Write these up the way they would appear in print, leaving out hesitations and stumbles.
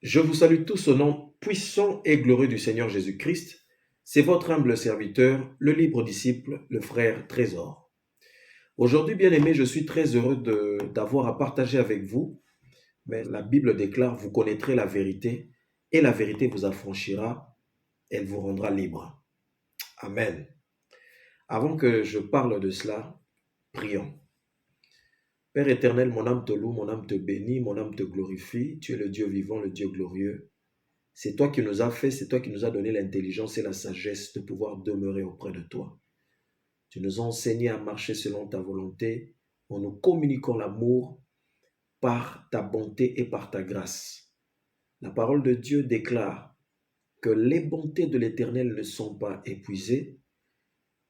Je vous salue tous au nom puissant et glorieux du Seigneur Jésus-Christ. C'est votre humble serviteur, le libre disciple, le frère Trésor. Aujourd'hui, bien-aimés, je suis très heureux d'avoir à partager avec vous. Mais la Bible déclare, vous connaîtrez la vérité et la vérité vous affranchira, elle vous rendra libre. Amen. Avant que je parle de cela, prions. Père éternel, mon âme te loue, mon âme te bénit, mon âme te glorifie. Tu es le Dieu vivant, le Dieu glorieux. C'est toi qui nous as fait, c'est toi qui nous as donné l'intelligence et la sagesse de pouvoir demeurer auprès de toi. Tu nous as enseigné à marcher selon ta volonté en nous communiquant l'amour par ta bonté et par ta grâce. La parole de Dieu déclare que les bontés de l'Éternel ne sont pas épuisées,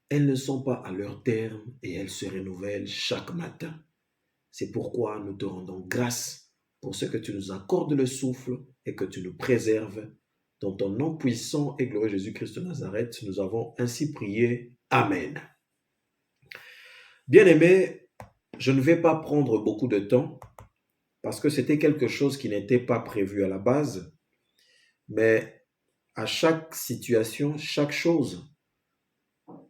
elles ne sont pas à leur terme et elles se renouvellent chaque matin. C'est pourquoi nous te rendons grâce pour ce que tu nous accordes le souffle et que tu nous préserves. Dans ton nom puissant et glorieux Jésus-Christ de Nazareth, nous avons ainsi prié. Amen. Bien-aimés, je ne vais pas prendre beaucoup de temps parce que c'était quelque chose qui n'était pas prévu à la base, mais à chaque situation, chaque chose,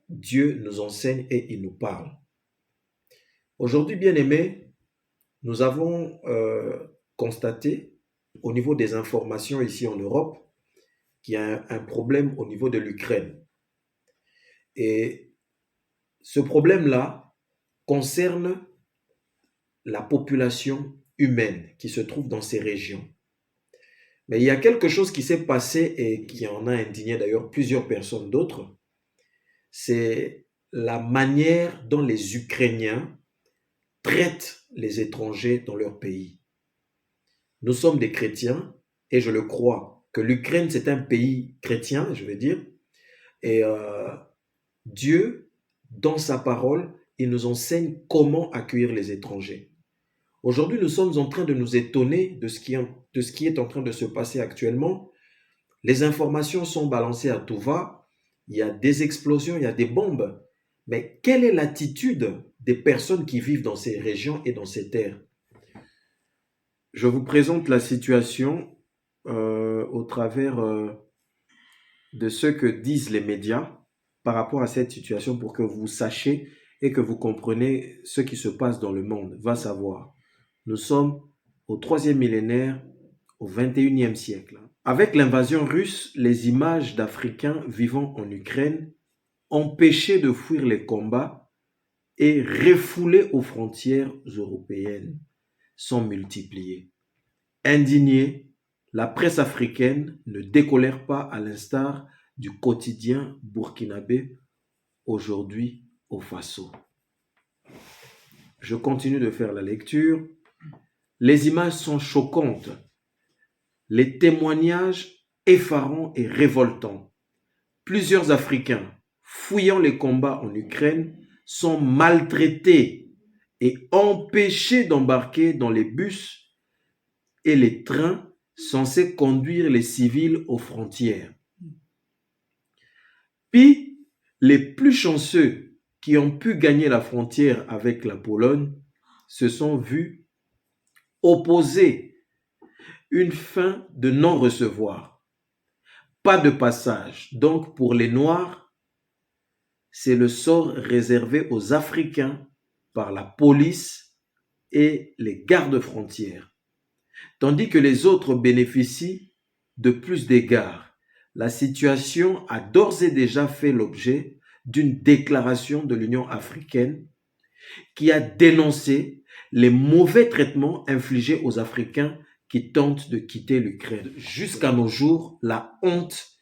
Dieu nous enseigne et il nous parle. Aujourd'hui, bien-aimés, nous avons constaté au niveau des informations ici en Europe qu'il y a un problème au niveau de l'Ukraine. Et ce problème-là concerne la population humaine qui se trouve dans ces régions. Mais il y a quelque chose qui s'est passé et qui en a indigné d'ailleurs plusieurs personnes d'autres. C'est la manière dont les Ukrainiens traitent les étrangers dans leur pays. Nous sommes des chrétiens et je le crois que l'Ukraine c'est un pays chrétien, je vais dire, et Dieu, dans sa parole, il nous enseigne comment accueillir les étrangers. Aujourd'hui, nous sommes en train de nous étonner de ce qui est en train de se passer actuellement. Les informations sont balancées à tout va, il y a des explosions, il y a des bombes, mais quelle est l'attitude des personnes qui vivent dans ces régions et dans ces terres? Je vous présente la situation au travers de ce que disent les médias par rapport à cette situation pour que vous sachiez et que vous compreniez ce qui se passe dans le monde. Va savoir, nous sommes au 3e millénaire, au 21e siècle. Avec l'invasion russe, les images d'Africains vivant en Ukraine, empêchés de fuir les combats et refoulés aux frontières européennes, sont multipliées. Indignée, la presse africaine ne décolère pas à l'instar du quotidien burkinabé aujourd'hui au Faso. Je continue de faire la lecture. Les images sont choquantes. Les témoignages effarants et révoltants. Plusieurs Africains fuyant les combats en Ukraine sont maltraités et empêchés d'embarquer dans les bus et les trains censés conduire les civils aux frontières. Puis, les plus chanceux qui ont pu gagner la frontière avec la Pologne se sont vus opposer une fin de non-recevoir. Pas de passage. Donc, pour les Noirs, c'est le sort réservé aux Africains par la police et les gardes-frontières, tandis que les autres bénéficient de plus d'égards. La situation a d'ores et déjà fait l'objet d'une déclaration de l'Union africaine qui a dénoncé les mauvais traitements infligés aux Africains qui tentent de quitter l'Ukraine. Jusqu'à nos jours, la honte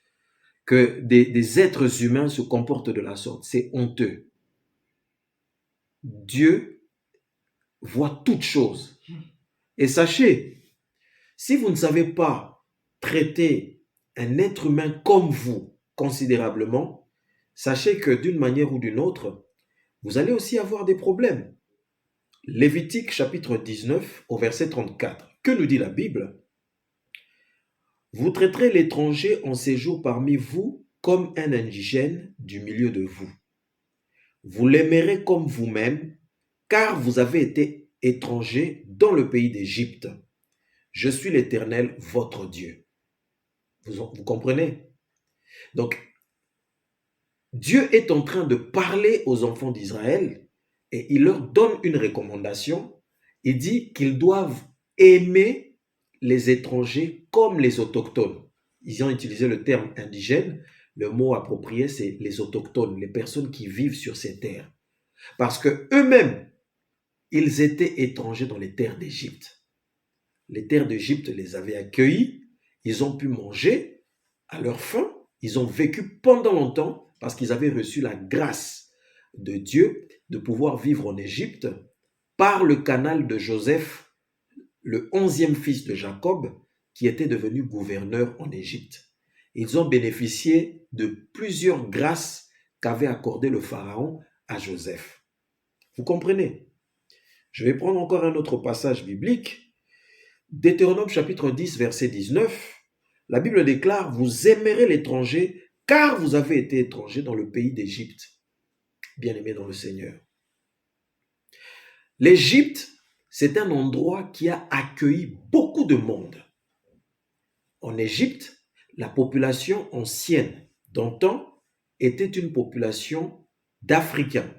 que des êtres humains se comportent de la sorte, c'est honteux. Dieu voit toutes choses. Et sachez, si vous ne savez pas traiter un être humain comme vous considérablement, sachez que d'une manière ou d'une autre, vous allez aussi avoir des problèmes. Lévitique chapitre 19 au verset 34. Que nous dit la Bible? Vous traiterez l'étranger en séjour parmi vous comme un indigène du milieu de vous. Vous l'aimerez comme vous-même, car vous avez été étranger dans le pays d'Égypte. Je suis l'Éternel, votre Dieu. Vous comprenez? Donc, Dieu est en train de parler aux enfants d'Israël et il leur donne une recommandation. Il dit qu'ils doivent aimer les étrangers comme les autochtones. Ils ont utilisé le terme indigène. Le mot approprié, c'est les autochtones, les personnes qui vivent sur ces terres. Parce que eux-mêmes, ils étaient étrangers dans les terres d'Égypte. Les terres d'Égypte les avaient accueillis. Ils ont pu manger à leur faim. Ils ont vécu pendant longtemps parce qu'ils avaient reçu la grâce de Dieu de pouvoir vivre en Égypte par le canal de Joseph, le 11e fils de Jacob, qui était devenu gouverneur en Égypte. Ils ont bénéficié de plusieurs grâces qu'avait accordé le Pharaon à Joseph. Vous comprenez? Je vais prendre encore un autre passage biblique. Deutéronome chapitre 10, verset 19. La Bible déclare, vous aimerez l'étranger, car vous avez été étrangers dans le pays d'Égypte. Bien-aimés dans le Seigneur. L'Égypte, c'est un endroit qui a accueilli beaucoup de monde. En Égypte, la population ancienne d'antan était une population d'Africains.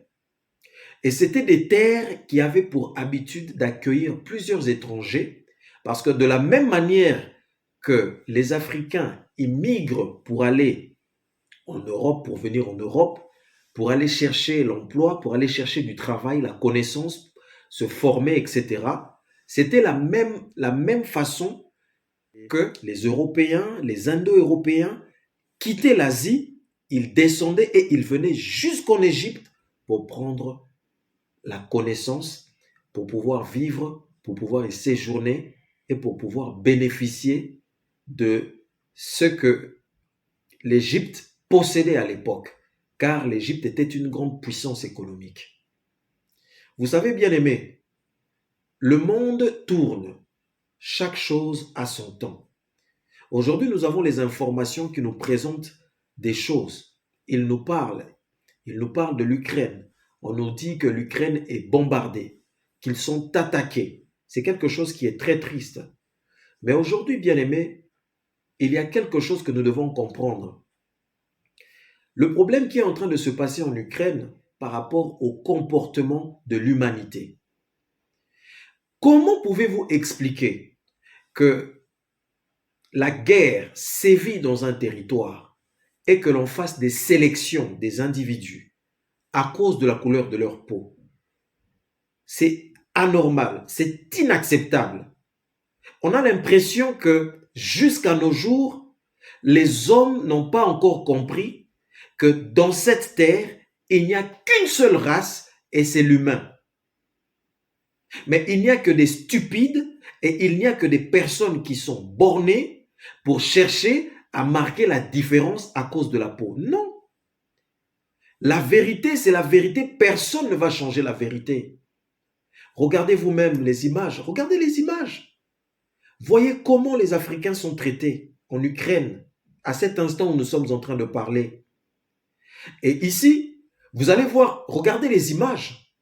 Et c'était des terres qui avaient pour habitude d'accueillir plusieurs étrangers, parce que de la même manière que les Africains immigrent pour aller en Europe, pour venir en Europe, pour aller chercher l'emploi, pour aller chercher du travail, la connaissance, se former, etc. C'était la même façon que les Européens, les Indo-Européens quittaient l'Asie, ils descendaient et ils venaient jusqu'en Égypte pour prendre la connaissance, pour pouvoir vivre, pour pouvoir y séjourner et pour pouvoir bénéficier de ce que l'Égypte possédait à l'époque, car l'Égypte était une grande puissance économique. Vous savez, bien aimés, le monde tourne, chaque chose a son temps. Aujourd'hui, nous avons les informations qui nous présentent des choses. Ils nous parlent de l'Ukraine. On nous dit que l'Ukraine est bombardée, qu'ils sont attaqués. C'est quelque chose qui est très triste. Mais aujourd'hui, bien aimés, il y a quelque chose que nous devons comprendre. Le problème qui est en train de se passer en Ukraine par rapport au comportement de l'humanité. Comment pouvez-vous expliquer que la guerre sévit dans un territoire et que l'on fasse des sélections des individus à cause de la couleur de leur peau? C'est anormal, c'est inacceptable. On a l'impression que jusqu'à nos jours, les hommes n'ont pas encore compris que dans cette terre, il n'y a qu'une seule race et c'est l'humain. Mais il n'y a que des stupides et il n'y a que des personnes qui sont bornées pour chercher à marquer la différence à cause de la peau. Non. La vérité, c'est la vérité. Personne ne va changer la vérité. Regardez vous-même les images. Regardez les images. Voyez comment les Africains sont traités en Ukraine à cet instant où nous sommes en train de parler. Et ici, vous allez voir, regardez les images.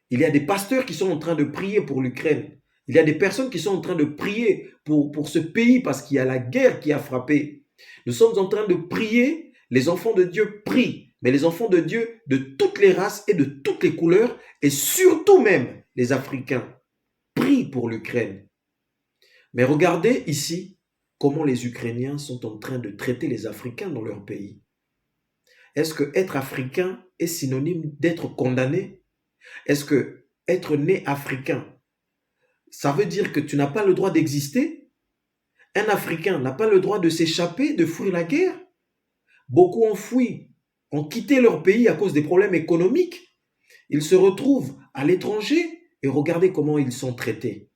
Il y a des pasteurs qui sont en train de prier pour l'Ukraine. Il y a des personnes qui sont en train de prier pour ce pays parce qu'il y a la guerre qui a frappé. Nous sommes en train de prier. Les enfants de Dieu prient. Mais les enfants de Dieu de toutes les races et de toutes les couleurs et surtout même les Africains. prie pour l'Ukraine. Mais regardez ici comment les Ukrainiens sont en train de traiter les Africains dans leur pays. Est-ce que être africain est synonyme d'être condamné? Est-ce que être né africain, ça veut dire que tu n'as pas le droit d'exister? Un Africain n'a pas le droit de s'échapper, de fuir la guerre? Beaucoup ont fui, ont quitté leur pays à cause des problèmes économiques. Ils se retrouvent à l'étranger et regardez comment ils sont traités.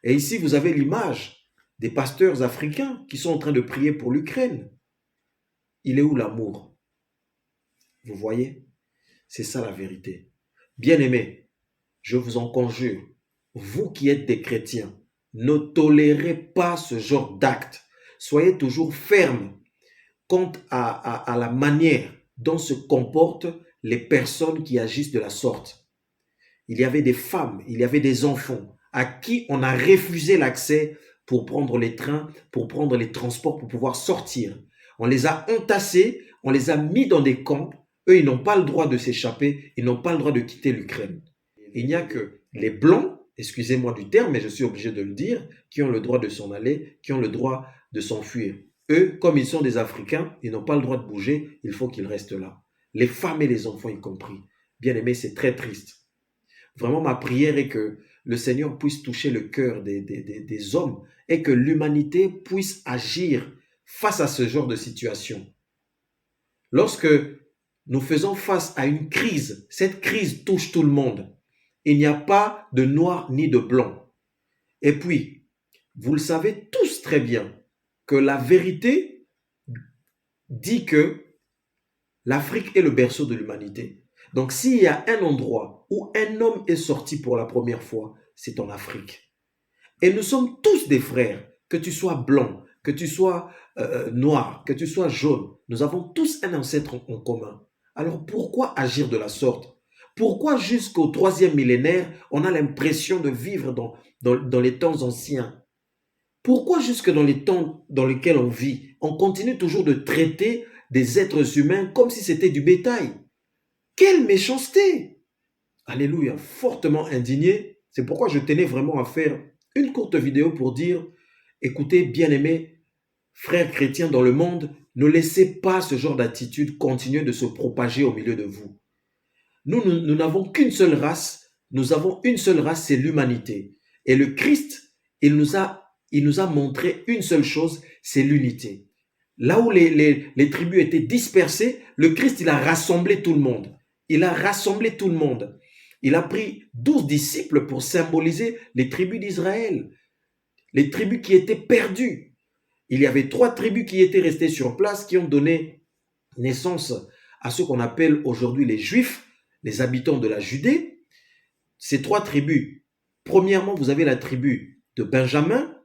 Et ici, vous avez l'image des pasteurs africains qui sont en train de prier pour l'Ukraine. Il est où l'amour? Vous voyez? C'est ça la vérité. Bien-aimés, je vous en conjure, vous qui êtes des chrétiens, ne tolérez pas ce genre d'actes. Soyez toujours fermes quant à la manière dont se comportent les personnes qui agissent de la sorte. Il y avait des femmes, il y avait des enfants à qui on a refusé l'accès pour prendre les trains, pour prendre les transports, pour pouvoir sortir. On les a entassés, on les a mis dans des camps. Eux, ils n'ont pas le droit de s'échapper, ils n'ont pas le droit de quitter l'Ukraine. Il n'y a que les Blancs, excusez-moi du terme, mais je suis obligé de le dire, qui ont le droit de s'en aller, qui ont le droit de s'enfuir. Eux, comme ils sont des Africains, ils n'ont pas le droit de bouger, il faut qu'ils restent là. Les femmes et les enfants y compris. Bien aimé, c'est très triste. Vraiment, ma prière est que le Seigneur puisse toucher le cœur des hommes et que l'humanité puisse agir face à ce genre de situation. Lorsque nous faisons face à une crise, cette crise touche tout le monde. Il n'y a pas de noir ni de blanc. Et puis, vous le savez tous très bien, que la vérité dit que l'Afrique est le berceau de l'humanité. Donc, s'il y a un endroit où un homme est sorti pour la première fois, c'est en Afrique. Et nous sommes tous des frères, que tu sois blanc, que tu sois noir, que tu sois jaune. Nous avons tous un ancêtre en commun. Alors, pourquoi agir de la sorte? Pourquoi jusqu'au 3e millénaire, on a l'impression de vivre dans les temps anciens? Pourquoi jusque dans les temps dans lesquels on vit, on continue toujours de traiter des êtres humains comme si c'était du bétail? Quelle méchanceté! Alléluia, fortement indigné. C'est pourquoi je tenais vraiment à faire une courte vidéo pour dire, écoutez, bien-aimés, frères chrétiens dans le monde, ne laissez pas ce genre d'attitude continuer de se propager au milieu de vous. Nous n'avons qu'une seule race, nous avons une seule race, c'est l'humanité. Et le Christ, il nous a montré une seule chose, c'est l'unité. Là où les tribus étaient dispersées, le Christ, il a rassemblé tout le monde. Il a rassemblé tout le monde. Il a pris 12 disciples pour symboliser les tribus d'Israël, les tribus qui étaient perdues. Il y avait 3 tribus qui étaient restées sur place, qui ont donné naissance à ce qu'on appelle aujourd'hui les Juifs, les habitants de la Judée. Ces 3 tribus, premièrement, vous avez la tribu de Benjamin,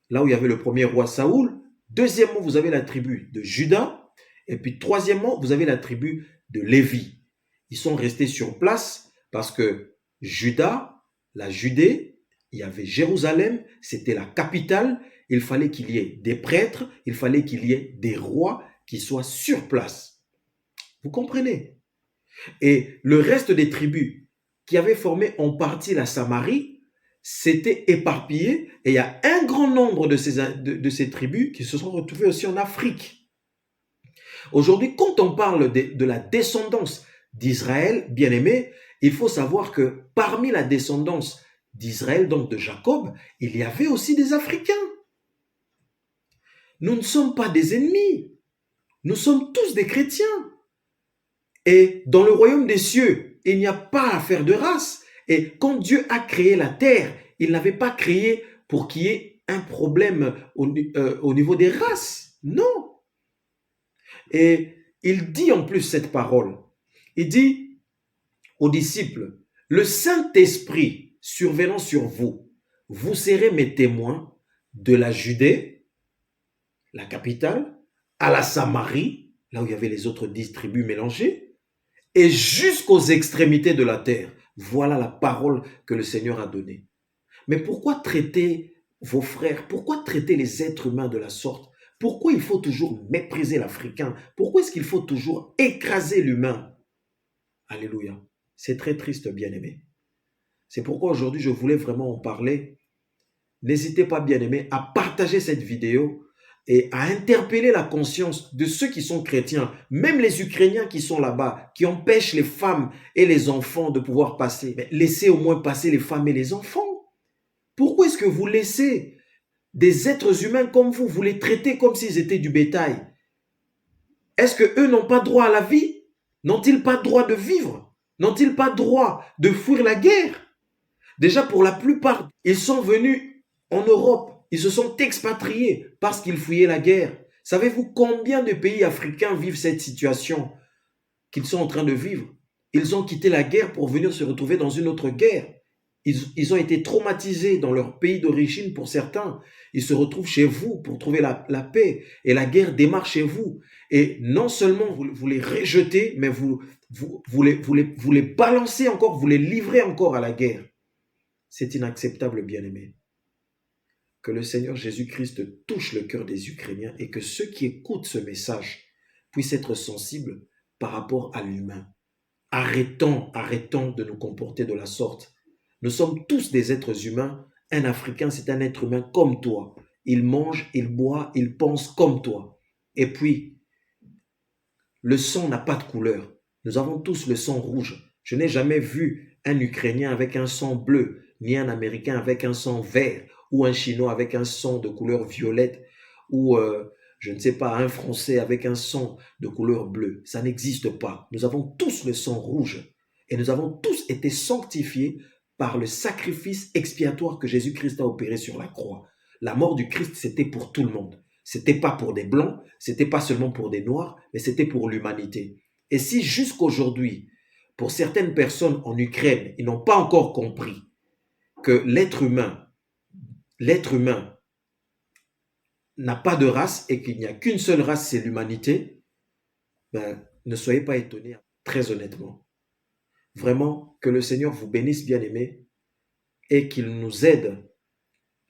là où il y avait le premier roi Saoul. Deuxièmement, vous avez la tribu de Juda. Et puis troisièmement, vous avez la tribu de Lévi. Ils sont restés sur place parce que Juda, la Judée, il y avait Jérusalem, c'était la capitale. Il fallait qu'il y ait des prêtres, il fallait qu'il y ait des rois qui soient sur place. Vous comprenez? Et le reste des tribus qui avaient formé en partie la Samarie s'étaient éparpillées et il y a un grand nombre de ces tribus qui se sont retrouvées aussi en Afrique. Aujourd'hui, quand on parle de la descendance d'Israël, bien aimé, il faut savoir que parmi la descendance d'Israël, donc de Jacob, il y avait aussi des Africains. Nous ne sommes pas des ennemis. Nous sommes tous des chrétiens. Et dans le royaume des cieux, il n'y a pas affaire de race. Et quand Dieu a créé la terre, il n'avait pas créé pour qu'il y ait un problème au niveau des races. Non. Et il dit en plus cette parole. Il dit aux disciples, le Saint-Esprit survenant sur vous, vous serez mes témoins de la Judée, la capitale, à la Samarie, là où il y avait les autres 10 tribus mélangées, et jusqu'aux extrémités de la terre. Voilà la parole que le Seigneur a donnée. Mais pourquoi traiter vos frères? Pourquoi traiter les êtres humains de la sorte? Pourquoi il faut toujours mépriser l'Africain? Pourquoi est-ce qu'il faut toujours écraser l'humain? Alléluia. C'est très triste, bien-aimé. C'est pourquoi aujourd'hui, je voulais vraiment en parler. N'hésitez pas, bien-aimés, à partager cette vidéo et à interpeller la conscience de ceux qui sont chrétiens, même les Ukrainiens qui sont là-bas, qui empêchent les femmes et les enfants de pouvoir passer. Mais laissez au moins passer les femmes et les enfants. Pourquoi est-ce que vous laissez des êtres humains comme vous les traitez comme s'ils étaient du bétail? Est-ce qu'eux n'ont pas droit à la vie? N'ont-ils pas droit de vivre? N'ont-ils pas droit de fuir la guerre? Déjà, pour la plupart, ils sont venus en Europe. Ils se sont expatriés parce qu'ils fuyaient la guerre. Savez-vous combien de pays africains vivent cette situation qu'ils sont en train de vivre? Ils ont quitté la guerre pour venir se retrouver dans une autre guerre. Ils ont été traumatisés dans leur pays d'origine pour certains. Ils se retrouvent chez vous pour trouver la paix. Et la guerre démarre chez vous. Et non seulement vous les rejetez, mais vous les balancez encore, vous les livrez encore à la guerre. C'est inacceptable, bien-aimés. Que le Seigneur Jésus-Christ touche le cœur des Ukrainiens et que ceux qui écoutent ce message puissent être sensibles par rapport à l'humain. Arrêtons de nous comporter de la sorte. Nous sommes tous des êtres humains. Un Africain, c'est un être humain comme toi. Il mange, il boit, il pense comme toi. Et puis, le sang n'a pas de couleur. Nous avons tous le sang rouge. Je n'ai jamais vu un Ukrainien avec un sang bleu, ni un Américain avec un sang vert, ou un Chinois avec un sang de couleur violette, ou je ne sais pas, un Français avec un sang de couleur bleue. Ça n'existe pas. Nous avons tous le sang rouge. Et nous avons tous été sanctifiés par le sacrifice expiatoire que Jésus-Christ a opéré sur la croix. La mort du Christ, c'était pour tout le monde. C'était pas pour des blancs, c'était pas seulement pour des noirs, mais c'était pour l'humanité. Et si jusqu'aujourd'hui, pour certaines personnes en Ukraine, ils n'ont pas encore compris que l'être humain n'a pas de race et qu'il n'y a qu'une seule race, c'est l'humanité, ben, ne soyez pas étonnés, très honnêtement. Vraiment, que le Seigneur vous bénisse, bien-aimés, et qu'il nous aide,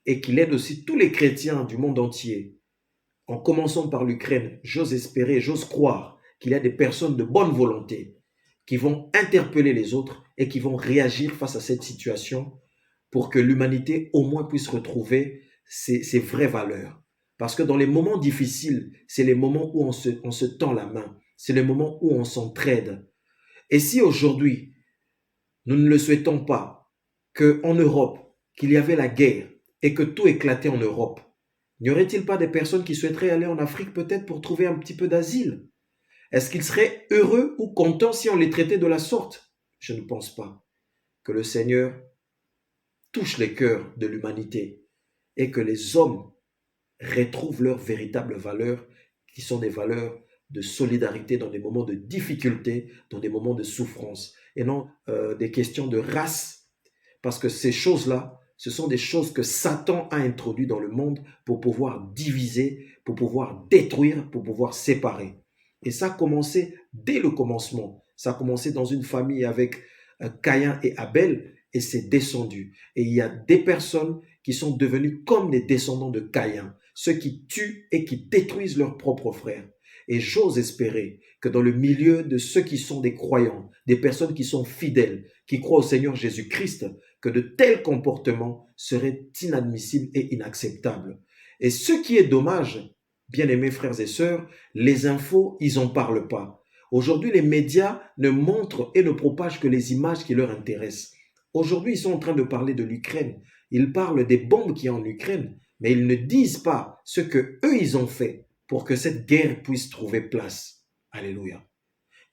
et qu'il aide aussi tous les chrétiens du monde entier. En commençant par l'Ukraine, j'ose espérer, j'ose croire qu'il y a des personnes de bonne volonté qui vont interpeller les autres et qui vont réagir face à cette situation pour que l'humanité au moins puisse retrouver ses vraies valeurs. Parce que dans les moments difficiles, c'est les moments où on se tend la main, c'est les moments où on s'entraide. Et si aujourd'hui, nous ne le souhaitons pas, qu'en Europe, qu'il y avait la guerre et que tout éclatait en Europe, n'y aurait-il pas des personnes qui souhaiteraient aller en Afrique peut-être pour trouver un petit peu d'asile? Est-ce qu'ils seraient heureux ou contents si on les traitait de la sorte? Je ne pense pas. Que le Seigneur touche les cœurs de l'humanité et que les hommes retrouvent leurs véritables valeurs qui sont des valeurs de solidarité dans des moments de difficulté, dans des moments de souffrance et non des questions de race. Parce que ces choses-là, ce sont des choses que Satan a introduites dans le monde pour pouvoir diviser, pour pouvoir détruire, pour pouvoir séparer. Et ça a commencé dès le commencement. Ça a commencé dans une famille avec Caïn et Abel et c'est descendu. Et il y a des personnes qui sont devenues comme les descendants de Caïn, ceux qui tuent et qui détruisent leurs propres frères. Et j'ose espérer que dans le milieu de ceux qui sont des croyants, des personnes qui sont fidèles, qui croient au Seigneur Jésus-Christ, que de tels comportements seraient inadmissibles et inacceptables. Et ce qui est dommage, bien-aimés frères et sœurs, les infos, ils n'en parlent pas. Aujourd'hui, les médias ne montrent et ne propagent que les images qui leur intéressent. Aujourd'hui, ils sont en train de parler de l'Ukraine. Ils parlent des bombes qu'il y a en Ukraine, mais ils ne disent pas ce que eux ils ont fait pour que cette guerre puisse trouver place. Alléluia.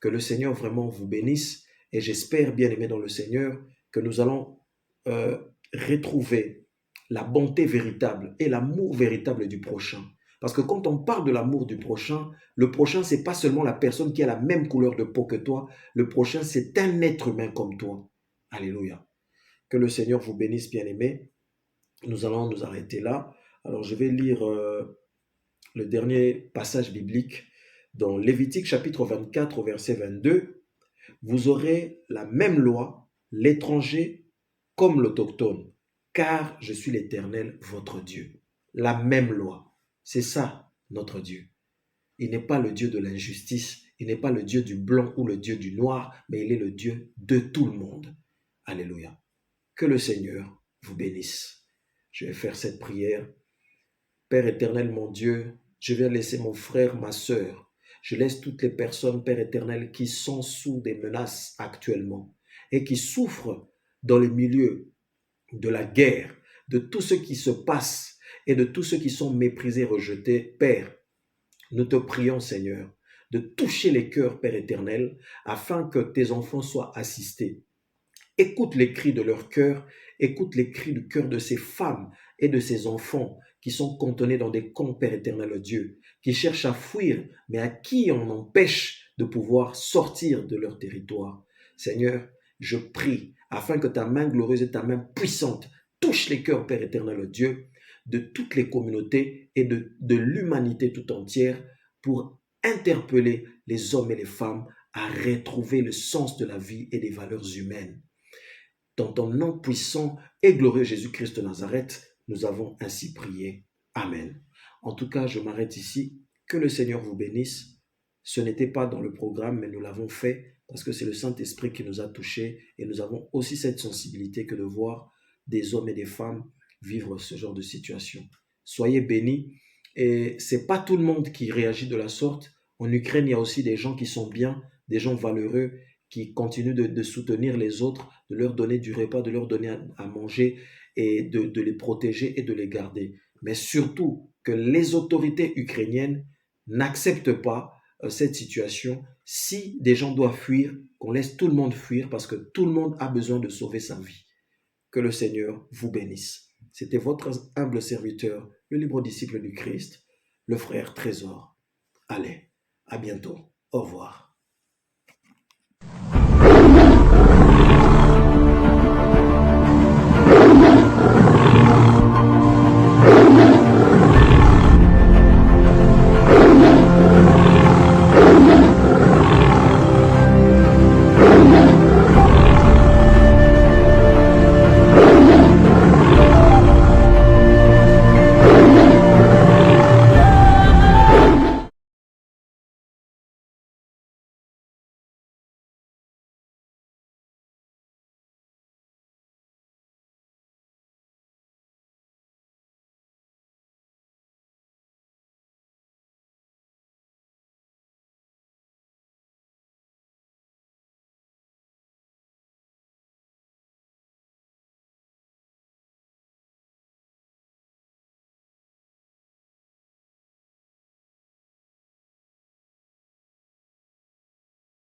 Que le Seigneur vraiment vous bénisse et j'espère, bien-aimés dans le Seigneur, que nous allons retrouver la bonté véritable et l'amour véritable du prochain. Parce que quand on parle de l'amour du prochain, le prochain, c'est pas seulement la personne qui a la même couleur de peau que toi. Le prochain, c'est un être humain comme toi. Alléluia. Que le Seigneur vous bénisse, bien-aimés. Nous allons nous arrêter là. Alors, je vais lire le dernier passage biblique dans Lévitique chapitre 24 au verset 22. Vous aurez la même loi, l'étranger comme l'autochtone, car je suis l'Éternel, votre Dieu. La même loi. C'est ça, notre Dieu. Il n'est pas le Dieu de l'injustice, il n'est pas le Dieu du blanc ou le Dieu du noir, mais il est le Dieu de tout le monde. Alléluia. Que le Seigneur vous bénisse. Je vais faire cette prière. Père éternel, mon Dieu, je vais laisser mon frère, ma sœur. Je laisse toutes les personnes, Père éternel, qui sont sous des menaces actuellement et qui souffrent dans les milieux de la guerre, de tout ce qui se passe et de tous ceux qui sont méprisés, rejetés. Père, nous te prions, Seigneur, de toucher les cœurs, Père éternel, afin que tes enfants soient assistés. Écoute les cris de leur cœur, écoute les cris du cœur de ces femmes et de ces enfants qui sont contenus dans des camps, Père éternel Dieu, qui cherchent à fuir, mais à qui on empêche de pouvoir sortir de leur territoire. Seigneur, je prie afin que ta main glorieuse et ta main puissante touche les cœurs, Père éternel Dieu, de toutes les communautés et de l'humanité tout entière pour interpeller les hommes et les femmes à retrouver le sens de la vie et des valeurs humaines. Dans ton nom puissant et glorieux Jésus-Christ de Nazareth, nous avons ainsi prié. Amen. En tout cas, je m'arrête ici. Que le Seigneur vous bénisse. Ce n'était pas dans le programme, mais nous l'avons fait parce que c'est le Saint-Esprit qui nous a touchés et nous avons aussi cette sensibilité que de voir des hommes et des femmes vivre ce genre de situation. Soyez bénis. Et c'est pas tout le monde qui réagit de la sorte. En Ukraine, il y a aussi des gens qui sont bien, des gens valeureux qui continuent de soutenir les autres, de leur donner du repas, de leur donner à manger et de les protéger et de les garder. Mais surtout que les autorités ukrainiennes n'acceptent pas cette situation. Si des gens doivent fuir, qu'on laisse tout le monde fuir parce que tout le monde a besoin de sauver sa vie. Que le Seigneur vous bénisse. C'était votre humble serviteur, le libre disciple du Christ, le frère Trésor. Allez, à bientôt. Au revoir.